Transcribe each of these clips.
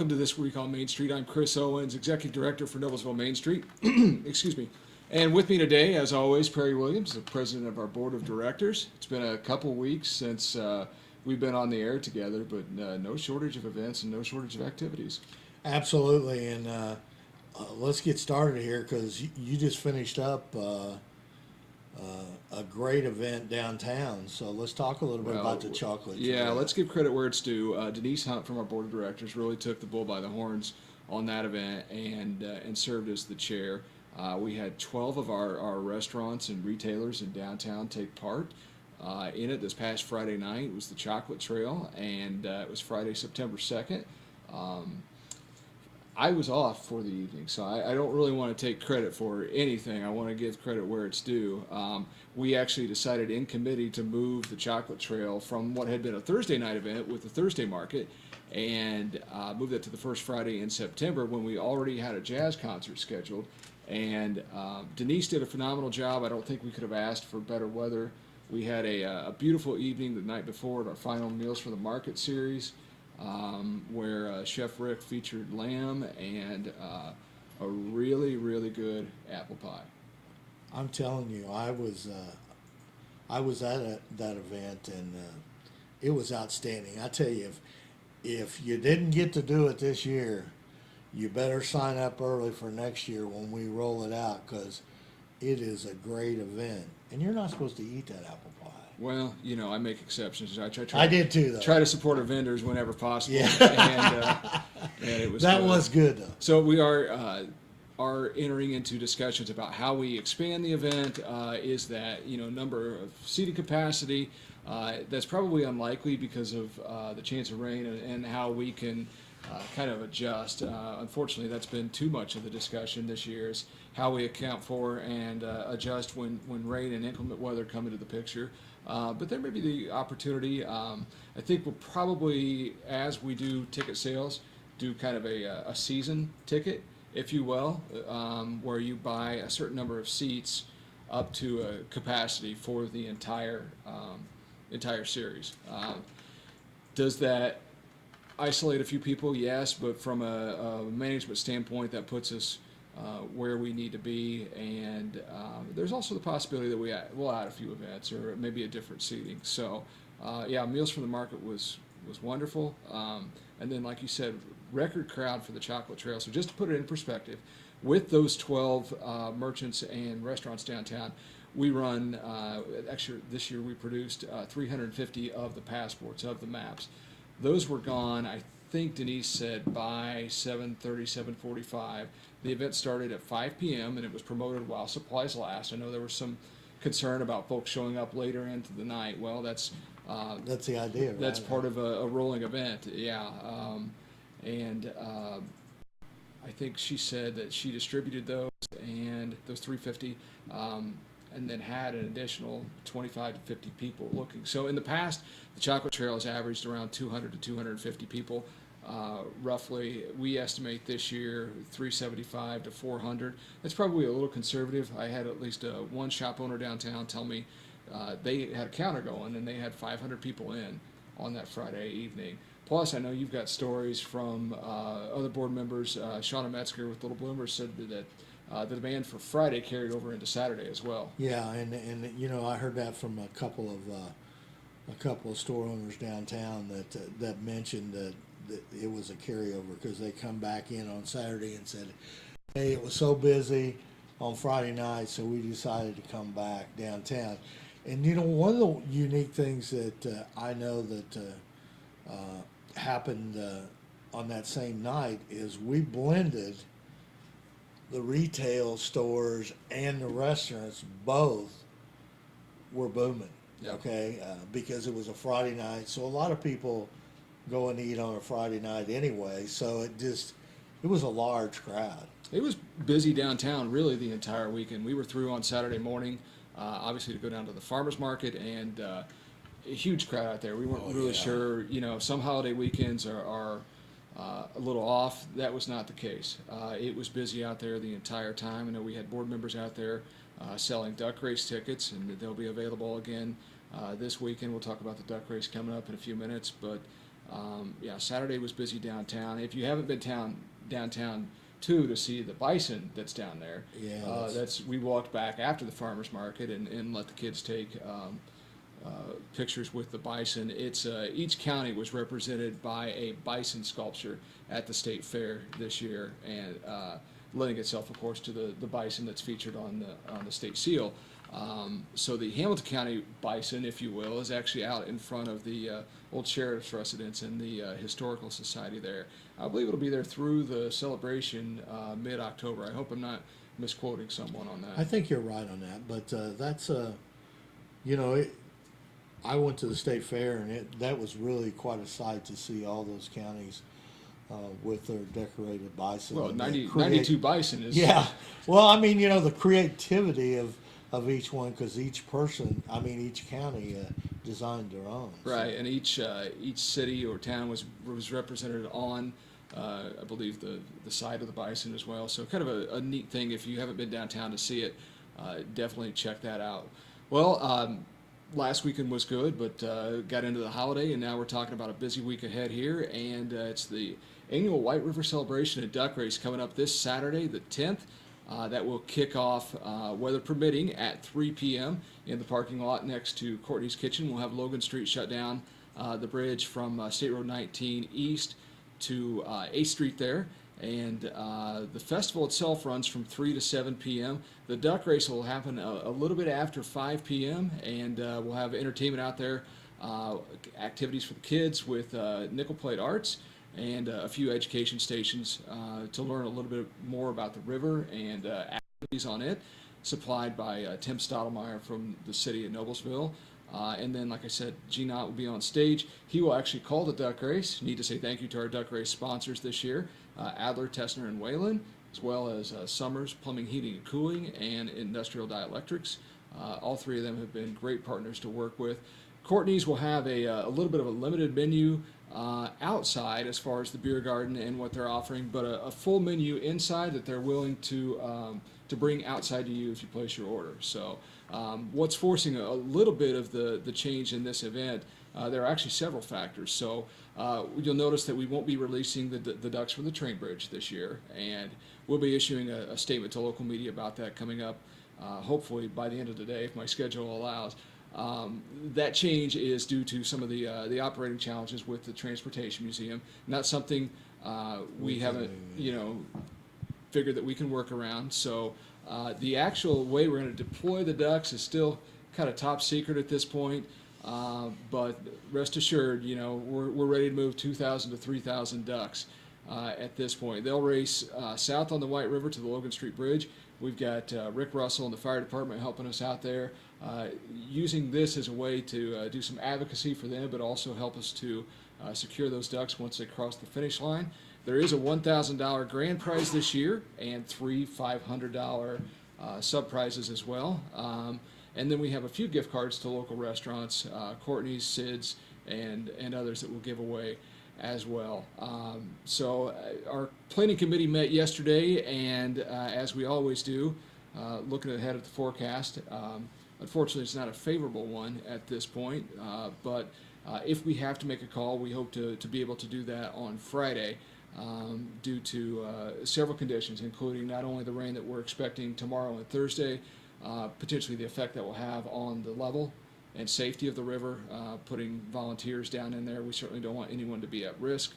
welcome to This Week on Main Street. I'm Chris Owens, Executive Director for Noblesville Main Street. Excuse me. And with me today, as always, Perry Williams, the President of our Board of Directors. It's been a couple weeks since we've been on the air together, but no shortage of events and no shortage of activities. Absolutely, and let's get started here because you just finished up a great event downtown. So let's talk a little bit about the chocolate. Yeah, trail. let's give credit where it's due. Denise Hunt from our Board of Directors really took the bull by the horns on that event and served as the chair. We had 12 of our restaurants and retailers in downtown take part in it this past Friday night. It was the Chocolate Trail, and it was Friday, September 2nd. I was off for the evening, so I don't really want to take credit for anything. I want to give credit where it's due. We actually decided in committee to move the Chocolate Trail from what had been a Thursday night event with the Thursday market and moved it to the first Friday in September when we already had a jazz concert scheduled. And Denise did a phenomenal job. I don't think we could have asked for better weather. We had a beautiful evening the night before at our final Meals for the Market series. Where Chef Rick featured lamb and a really, really good apple pie. I'm telling you, I was at that event and it was outstanding. I tell you, if you didn't get to do it this year, you better sign up early for next year when we roll it out because it is a great event. And you're not supposed to eat that apple pie. Well, I make exceptions. I did too, though. Try to support our vendors whenever possible. Yeah. And it was that good. was good, though. So we are entering into discussions about how we expand the event. Is that number of seating capacity? That's probably unlikely because of the chance of rain and how we can kind of adjust. Unfortunately, that's been too much of the discussion this year is how we account for and adjust when rain and inclement weather come into the picture. But there may be the opportunity. I think we'll probably, as we do ticket sales, do kind of a season ticket, if you will, where you buy a certain number of seats up to a capacity for the entire series. Does that isolate a few people? Yes, but from a management standpoint, that puts us where we need to be, and there's also the possibility that we'll add a few events or maybe a different seating. So, Meals for the Market was wonderful, and then like you said, record crowd for the Chocolate Trail. So just to put it in perspective, with those 12 merchants and restaurants downtown, we run actually this year we produced 350 of the passports of the maps. Those were gone, I think Denise said, by 7:30, 7:45. The event started at 5 p.m. and it was promoted while supplies last. I know there was some concern about folks showing up later into the night. Well, that's the idea, right? That's part of a rolling event, yeah. I think she said that she distributed those 350, and then had an additional 25 to 50 people looking. So in the past, the Chocolate Trail has averaged around 200 to 250 people. Roughly, we estimate this year 375 to 400. That's probably a little conservative. I had at least one shop owner downtown tell me they had a counter going and they had 500 people in on that Friday evening. Plus, I know you've got stories from other board members. Shauna Metzger with Little Bloomers said that the demand for Friday carried over into Saturday as well. Yeah, and I heard that from a couple of store owners downtown that mentioned that it was a carryover because they come back in on Saturday and said, hey, it was so busy on Friday night, so we decided to come back downtown. And one of the unique things that I know that happened on that same night is we blended the retail stores and the restaurants. Both were booming. Yep. Okay, because it was a Friday night, so a lot of people go and eat on a Friday night anyway, so it was a large crowd. It was busy downtown really the entire weekend. We were through on Saturday morning, obviously to go down to the farmers market, and a huge crowd out there. We weren't really sure, some holiday weekends are a little off. That was not the case. It was busy out there the entire time. I know we had board members out there selling duck race tickets, and they'll be available again this weekend. We'll talk about the duck race coming up in a few minutes, but Yeah, Saturday was busy downtown. If you haven't been downtown too to see the bison that's down there, Yeah, that's we walked back after the farmers market and let the kids take pictures with the bison. It's each county was represented by a bison sculpture at the state fair this year, and lending itself, of course, to the bison that's featured on the state seal. So the Hamilton County bison, if you will, is actually out in front of the old sheriff's residence and the historical society there. I believe it'll be there through the celebration mid-October. I hope I'm not misquoting someone on that. I think you're right on that, but that's you know, I went to the state fair, and that was really quite a sight to see all those counties with their decorated bison. Well, And 92 bison is Yeah, well, I mean, the creativity of each one, because each person, I mean, each county designed their own. right, and each city or town was represented on, I believe, the side of the bison as well. So kind of a neat thing. If you haven't been downtown to see it, definitely check that out. Well, last weekend was good, but got into the holiday, and now we're talking about a busy week ahead here, and it's the annual White River Celebration and Duck Race coming up this Saturday, the 10th. That will kick off, weather permitting, at 3 p.m. in the parking lot next to Courtney's Kitchen. We'll have Logan Street shut down, the bridge from State Road 19 east to 8th Street there. And the festival itself runs from 3 to 7 p.m. The duck race will happen a little bit after 5 p.m. and we'll have entertainment out there, activities for the kids with nickel plate arts and a few education stations to learn a little bit more about the river and activities on it, supplied by Tim Stottlemyre from the city of Noblesville. And then, like I said, Gene Ott will be on stage. He will actually call the duck race. Need to say thank you to our duck race sponsors this year, Adler, Tessner, and Whalen, as well as Summers Plumbing, Heating, and Cooling, and Industrial Dielectrics. All three of them have been great partners to work with. Courtney's will have a little bit of a limited menu outside as far as the beer garden and what they're offering, but a full menu inside that they're willing to bring outside to you if you place your order. So what's forcing a little bit of the change in this event, there are actually several factors. So you'll notice that we won't be releasing the ducks from the train bridge this year, and we'll be issuing a statement to local media about that coming up hopefully by the end of the day if my schedule allows. That change is due to some of the operating challenges with the Transportation Museum. Not something we haven't, figured that we can work around. So the actual way we're going to deploy the ducks is still kind of top secret at this point. But rest assured, we're ready to move 2,000 to 3,000 ducks at this point. They'll race south on the White River to the Logan Street Bridge. We've got Rick Russell and the fire department helping us out there, using this as a way to do some advocacy for them, but also help us to secure those ducks once they cross the finish line. There is a $1,000 grand prize this year and three $500 sub prizes as well. And then we have a few gift cards to local restaurants, Courtney's, Sid's, and others that we'll give away as well. So our planning committee met yesterday, and as we always do, looking ahead at the forecast. Unfortunately, it's not a favorable one at this point, but if we have to make a call, we hope to be able to do that on Friday due to several conditions, including not only the rain that we're expecting tomorrow and Thursday, potentially the effect that will have on the level and safety of the river, putting volunteers down in there. We certainly don't want anyone to be at risk.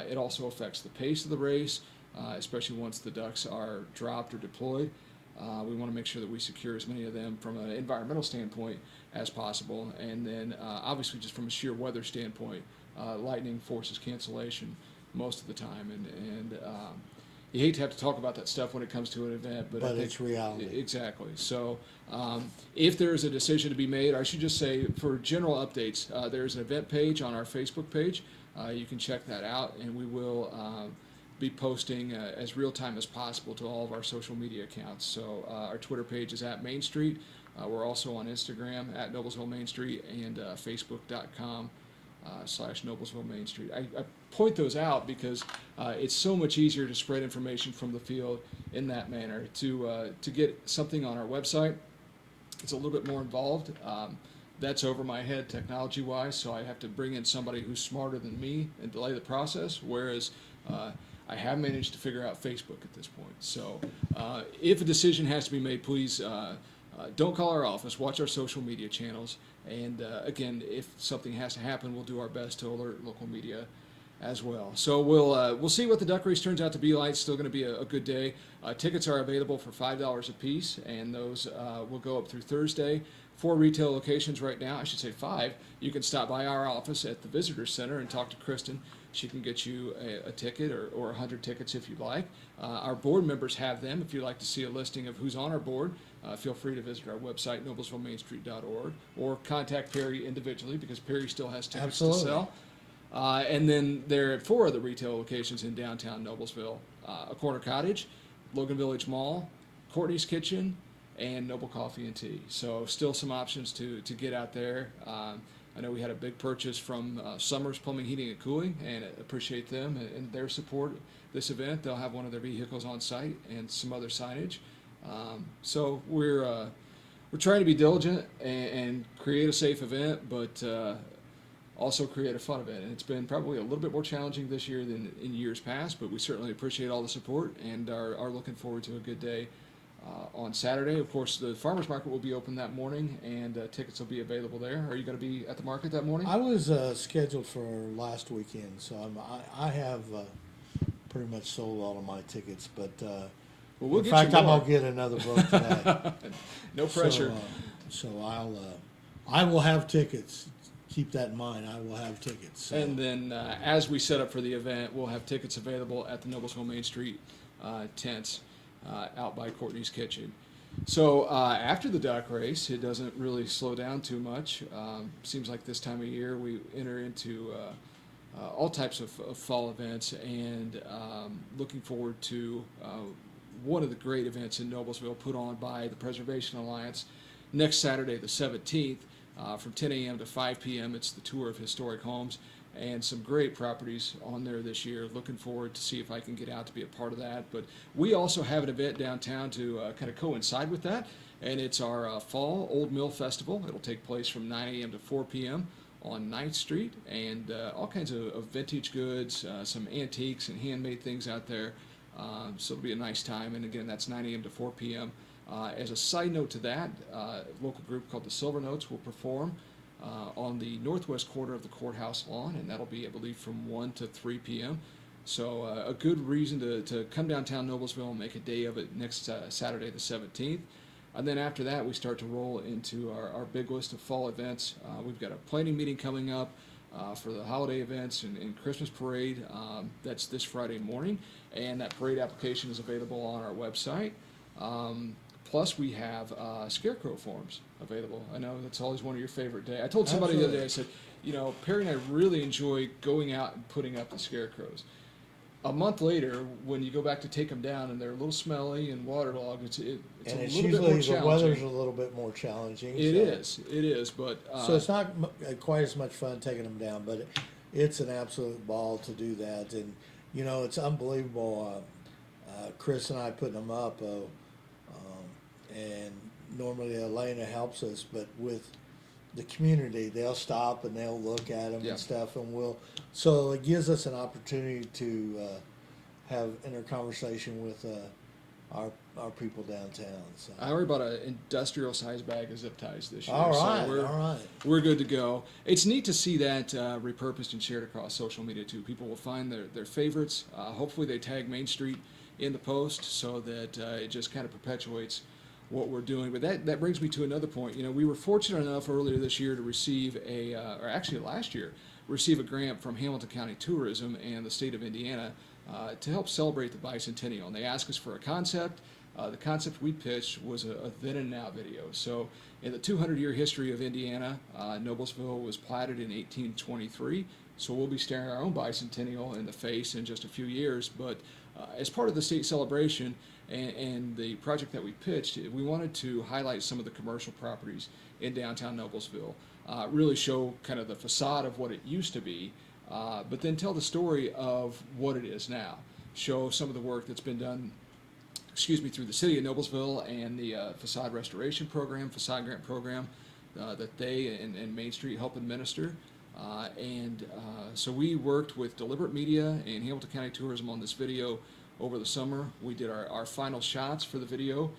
It also affects the pace of the race, especially once the ducks are dropped or deployed. We want to make sure that we secure as many of them from an environmental standpoint as possible. And then obviously just from a sheer weather standpoint, lightning forces cancellation most of the time. And you hate to have to talk about that stuff when it comes to an event, but I think it's reality. Exactly. So if there is a decision to be made, I should just say for general updates, there's an event page on our Facebook page. You can check that out, and we will be posting as real time as possible to all of our social media accounts. So our Twitter page is at Main Street. We're also on Instagram at Noblesville Main Street and Facebook.com /Noblesville Main Street. I point those out because it's so much easier to spread information from the field in that manner. To get something on our website, it's a little bit more involved. that's over my head technology-wise, so I have to bring in somebody who's smarter than me and delay the process, whereas I have managed to figure out Facebook at this point. So if a decision has to be made, please don't call our office. Watch our social media channels. And again, if something has to happen, we'll do our best to alert local media as well. So we'll see what the duck race turns out to be like. It's still going to be a good day. Tickets are available for $5 a piece, and those will go up through Thursday. 4 retail locations right now. I should say 5. You can stop by our office at the Visitor Center and talk to Kristen. She can get you a ticket or 100 tickets if you'd like. Our board members have them. If you'd like to see a listing of who's on our board, feel free to visit our website, noblesvillemainstreet.org, or contact Perry individually because Perry still has tickets Absolutely. to sell. And then there are 4 other retail locations in downtown Noblesville: A Corner Cottage, Logan Village Mall, Courtney's Kitchen, and Noble Coffee and Tea. So still some options to get out there. I know we had a big purchase from Summers Plumbing, Heating, and Cooling, and I appreciate them and their support this event. They'll have one of their vehicles on site and some other signage. So we're trying to be diligent and create a safe event, but also create a fun event. And it's been probably a little bit more challenging this year than in years past, but we certainly appreciate all the support and are looking forward to a good day on Saturday. Of course, the farmers market will be open that morning, and tickets will be available there. Are you going to be at the market that morning? I was scheduled for last weekend, so I have pretty much sold all of my tickets. But Well, we'll in get fact, you I'm more. gonna get another vote today. No pressure. So I will have tickets. Keep that in mind. I will have tickets. So. And then as we set up for the event, we'll have tickets available at the Noblesville Main Street tents out by Courtney's Kitchen. So after the duck race, it doesn't really slow down too much. Seems like this time of year we enter into all types of fall events, and looking forward to one of the great events in Noblesville put on by the Preservation Alliance next Saturday, the 17th, from 10 a.m. to 5 p.m. It's the tour of historic homes, and some great properties on there this year. Looking forward to see if I can get out to be a part of that. But we also have an event downtown to kind of coincide with that, and it's our Fall Old Mill Festival. It'll take place from 9 a.m. to 4 p.m. on 9th Street, and all kinds of vintage goods, some antiques and handmade things out there. So it'll be a nice time, and again, that's 9 a.m. to 4 p.m. As a side note to that, a local group called the Silver Notes will perform on the northwest corner of the courthouse lawn, and that'll be, I believe, from 1 to 3 p.m. So a good reason to come downtown Noblesville and make a day of it next Saturday the 17th. And then after that, we start to roll into our big list of fall events. We've got a planning meeting coming up for the holiday events and Christmas parade. That's this Friday morning, and that parade application is available on our website. Plus, we have scarecrow forms available. I know that's always one of your favorite days. I told somebody the other day, I said, Perry and I really enjoy going out and putting up the scarecrows. A month later, when you go back to take them down and they're a little smelly and waterlogged, it's a little bit more challenging. The weather's a little bit more challenging. It is, but so it's not quite as much fun taking them down, but it's an absolute ball to do that, and it's unbelievable. Chris and I putting them up. And normally Elena helps us, but with the community, they'll stop and they'll look at them and stuff, and so it gives us an opportunity to have conversation with our people downtown. So. I already bought an industrial size bag of zip ties this year. All right, so we're good to go. It's neat to see that repurposed and shared across social media too. People will find their favorites. Hopefully they tag Main Street in the post so that it just kind of perpetuates what we're doing. But that brings me to another point. We were fortunate enough earlier this year to receive or actually last year, receive a grant from Hamilton County Tourism and the state of Indiana to help celebrate the bicentennial. And they asked us for a concept. The concept we pitched was a then and now video. So in the 200-year history of Indiana, Noblesville was platted in 1823. So we'll be staring our own bicentennial in the face in just a few years. But as part of the state celebration, and the project that we pitched, we wanted to highlight some of the commercial properties in downtown Noblesville, really show kind of the facade of what it used to be, but then tell the story of what it is now. Show some of the work that's been done, through the city of Noblesville and the facade restoration program, facade grant program, that they and Main Street help administer. So we worked with Deliberate Media and Hamilton County Tourism on this video over the summer. We did our final shots for the video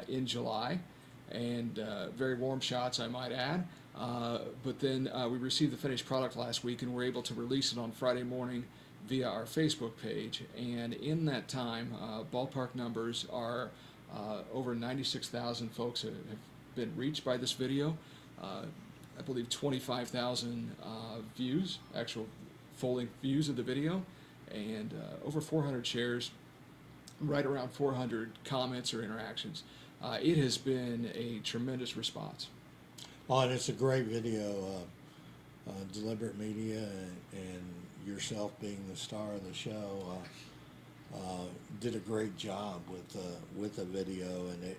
in July, and very warm shots, I might add. But then we received the finished product last week, and we're able to release it on Friday morning via our Facebook page. And in that time, ballpark numbers are over 96,000 folks have been reached by this video. I believe 25,000 views, actual full-length views of the video, and over 400 shares, right around 400 comments or interactions. It has been a tremendous response. Oh, and it's a great video. Deliberate Media and yourself being the star of the show did a great job with the video, and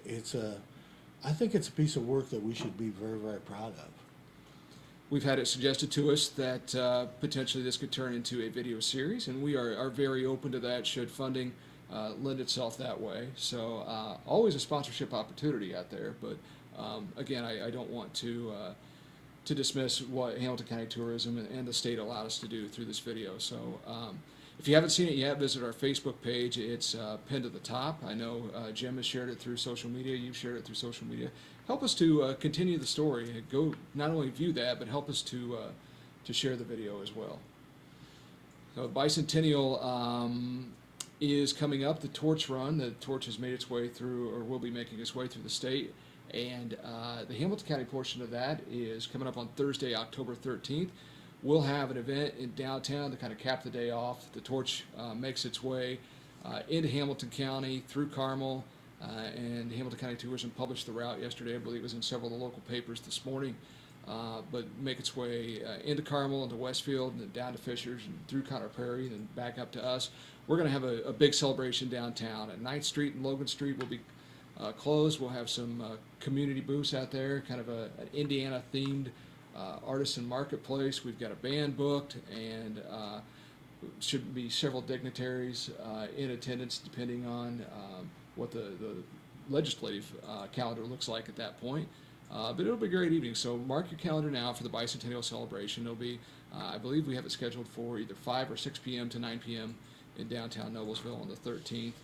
I think it's a piece of work that we should be very, very proud of. We've had it suggested to us that potentially this could turn into a video series, and we are very open to that should funding lend itself that way. So always a sponsorship opportunity out there, but again, I don't want to dismiss what Hamilton County Tourism and the state allowed us to do through this video. So if you haven't seen it yet, visit our Facebook page. It's pinned at the top. I know Jim has shared it through social media. You've shared it through social media. Help us to continue the story. Go not only view that, but help us to share the video as well. So Bicentennial is coming up. The torch run. The torch has made its way through, or will be making its way through the state. And the Hamilton County portion of that is coming up on Thursday, October 13th. We'll have an event in downtown to kind of cap the day off. The torch makes its way into Hamilton County through Carmel, and Hamilton County Tourism published the route yesterday. I believe it was in several of the local papers this morning. But make its way into Carmel, into Westfield, and then down to Fishers, and through Conner Prairie, and then back up to us. We're going to have a big celebration downtown. At 9th Street and Logan Street will be closed. We'll have some community booths out there, kind of an Indiana-themed artisan marketplace. We've got a band booked, and should be several dignitaries in attendance, depending on what the legislative calendar looks like at that point. But it'll be a great evening, so mark your calendar now for the Bicentennial celebration. It'll be, I believe we have it scheduled for either 5 or 6 p.m. to 9 p.m. in downtown Noblesville on the 13th.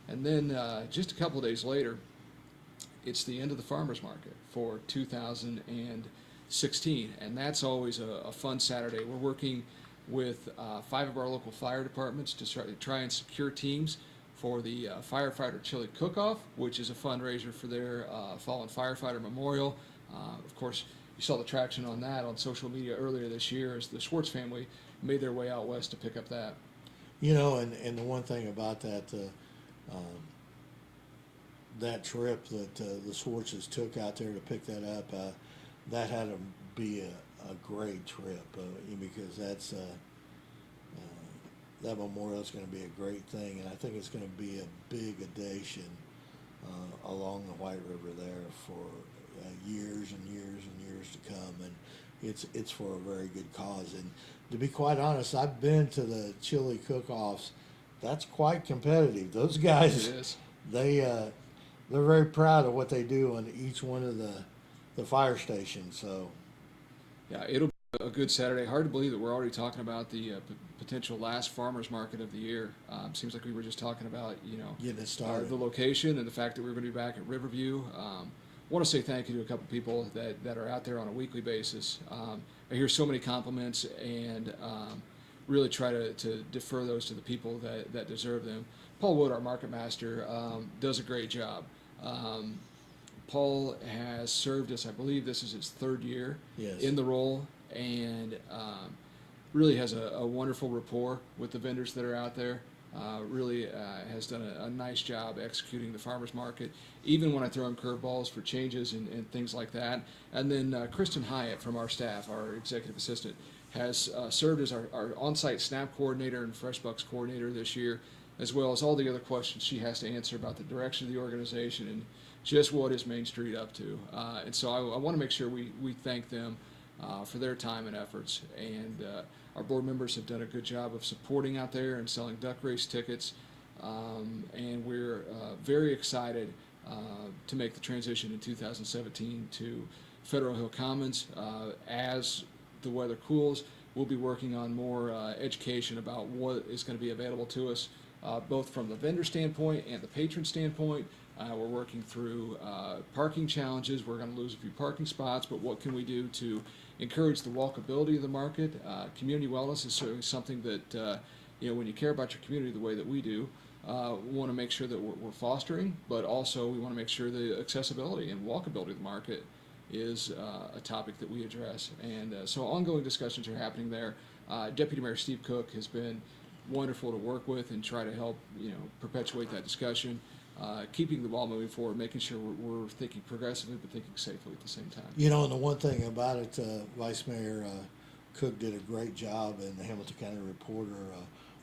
And then just a couple of days later, it's the end of the farmers market for 2016, and that's always a fun Saturday. We're working with 5 of our local fire departments to try and secure teams for the Firefighter Chili Cook-Off, which is a fundraiser for their fallen firefighter memorial. Of course, you saw the traction on that on social media earlier this year as the Schwartz family made their way out west to pick up that. You know, and the one thing about that, that trip that the Schwartzes took out there to pick that up, that had to be a great trip because that's that memorial is going to be a great thing, and I think it's going to be a big addition along the White River there for years and years and years to come, and it's for a very good cause. And to be quite honest, I've been to the chili cook-offs. That's quite competitive. Those guys, they're very proud of what they do on each one of the fire stations. So yeah, it'll be a good Saturday. Hard to believe that we're already talking about the potential last farmers market of the year. Seems like we were just talking about, getting it started, the location and the fact that we're going to be back at Riverview. I want to say thank you to a couple people that are out there on a weekly basis. I hear so many compliments, and really try to defer those to the people that deserve them. Paul Wood, our market master, does a great job. Paul has served us, I believe this is his 3rd year in the role, and really has a wonderful rapport with the vendors that are out there. Really has done a nice job executing the farmers market, even when I throw him curveballs for changes and things like that. And then Kristen Hyatt from our staff, our executive assistant, has served as our on-site SNAP coordinator and FreshBucks coordinator this year, as well as all the other questions she has to answer about the direction of the organization and just what is Main Street up to. And so I want to make sure we thank them for their time and efforts. And our board members have done a good job of supporting out there and selling duck race tickets. And we're very excited to make the transition in 2017 to Federal Hill Commons. As the weather cools, we'll be working on more education about what is going to be available to us, both from the vendor standpoint and the patron standpoint. We're working through parking challenges. We're going to lose a few parking spots, but what can we do to encourage the walkability of the market? Community wellness is certainly something that, when you care about your community the way that we do, we want to make sure that we're fostering, but also we want to make sure the accessibility and walkability of the market is a topic that we address. And so ongoing discussions are happening there. Deputy Mayor Steve Cook has been wonderful to work with and try to help, perpetuate that discussion. Keeping the ball moving forward, making sure we're thinking progressively but thinking safely at the same time. And the one thing about it, Vice Mayor Cook did a great job in the Hamilton County Reporter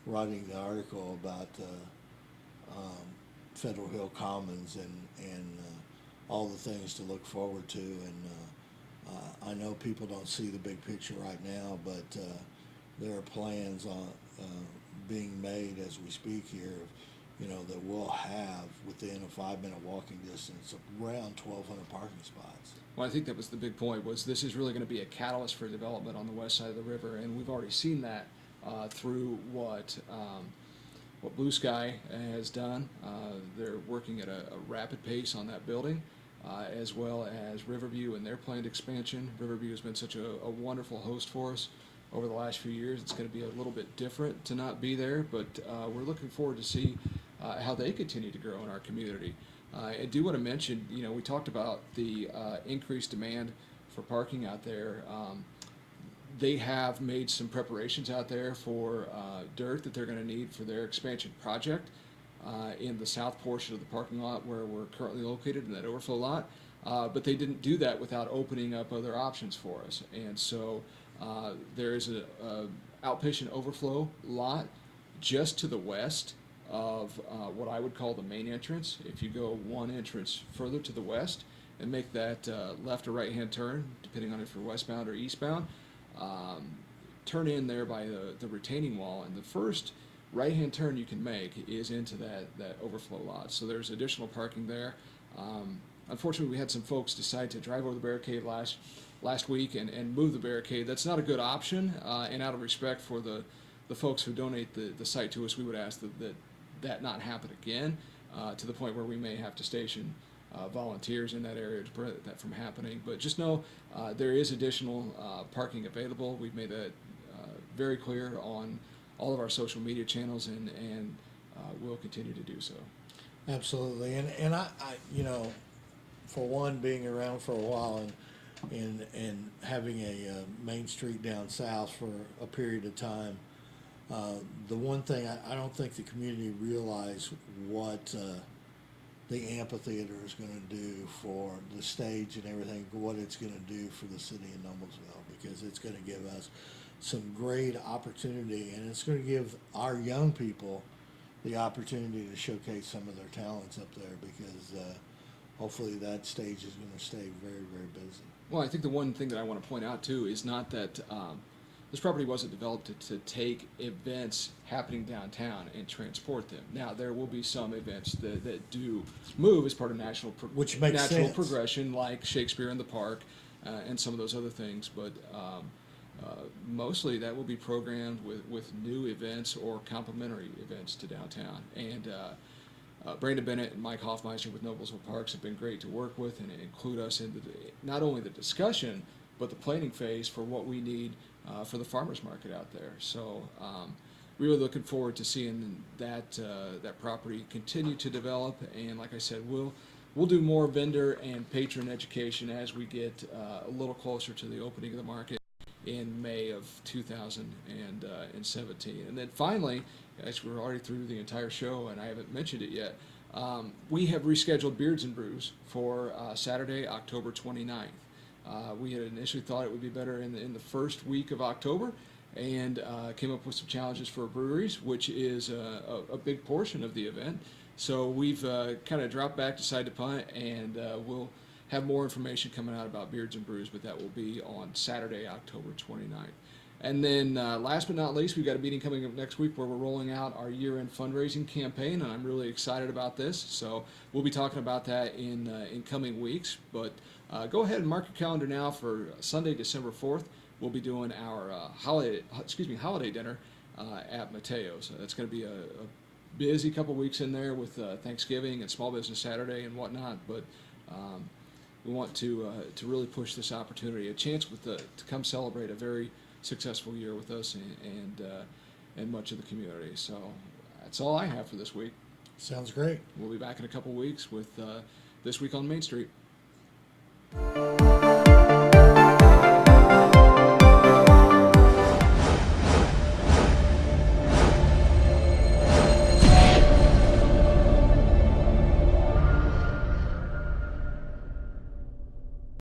writing the article about Federal Hill Commons and all the things to look forward to. And I know people don't see the big picture right now, but there are plans on being made as we speak here, that we'll have within a 5-minute walking distance around 1,200 parking spots. Well, I think that was the big point, was this is really going to be a catalyst for development on the west side of the river, and we've already seen that through what Blue Sky has done. They're working at a rapid pace on that building, as well as Riverview and their planned expansion. Riverview has been such a wonderful host for us over the last few years. It's going to be a little bit different to not be there, but we're looking forward to see how they continue to grow in our community. I do want to mention, we talked about the increased demand for parking out there. They have made some preparations out there for dirt that they're going to need for their expansion project in the south portion of the parking lot where we're currently located in that overflow lot. But they didn't do that without opening up other options for us. And so there is a outpatient overflow lot just to the west of what I would call the main entrance. If you go one entrance further to the west and make that left or right hand turn, depending on if you're westbound or eastbound, turn in there by the retaining wall, and the first right hand turn you can make is into that overflow lot. So there's additional parking there. Unfortunately, we had some folks decide to drive over the barricade last week and move the barricade. That's not a good option, and out of respect for the folks who donate the site to us, we would ask that not happen again, to the point where we may have to station volunteers in that area to prevent that from happening. But just know there is additional parking available. We've made that very clear on all of our social media channels, and we'll continue to do so. Absolutely, and I for one, being around for a while and having a main street down south for a period of time, the one thing I don't think the community realize what the amphitheater is going to do for the stage and everything, what it's going to do for the city of Noblesville, because it's going to give us some great opportunity, and it's going to give our young people the opportunity to showcase some of their talents up there, because hopefully that stage is going to stay very, very busy. Well, I think the one thing that I want to point out too is not that this property wasn't developed to take events happening downtown and transport them. Now, there will be some events that do move as part of natural progression, like Shakespeare in the Park and some of those other things, but mostly that will be programmed with new events or complementary events to downtown. And Brandon Bennett and Mike Hoffmeister with Noblesville Parks have been great to work with and include us in not only the discussion, but the planning phase for what we need for the farmers market out there. So really looking forward to seeing that property continue to develop. And like I said, we'll do more vendor and patron education as we get a little closer to the opening of the market in May of 2017. And then finally, actually we're already through the entire show and I haven't mentioned it yet, we have rescheduled Beards and Brews for Saturday, October 29th. We had initially thought it would be better in the first week of October, and came up with some challenges for breweries, which is a big portion of the event. So we've kind of dropped back, decided to punt, and we'll have more information coming out about Beards and Brews, but that will be on Saturday, October 29th. And then last but not least, we've got a meeting coming up next week where we're rolling out our year-end fundraising campaign, and I'm really excited about this. So we'll be talking about that in coming weeks. But go ahead and mark your calendar now for Sunday, December 4th. We'll be doing our holiday dinner at Mateo's. That's going to be a busy couple weeks in there with Thanksgiving and Small Business Saturday and whatnot. But we want to really push this opportunity, a chance to come celebrate a very successful year with us and much of the community. So that's all I have for this week. Sounds great. We'll be back in a couple weeks with This Week on Main Street.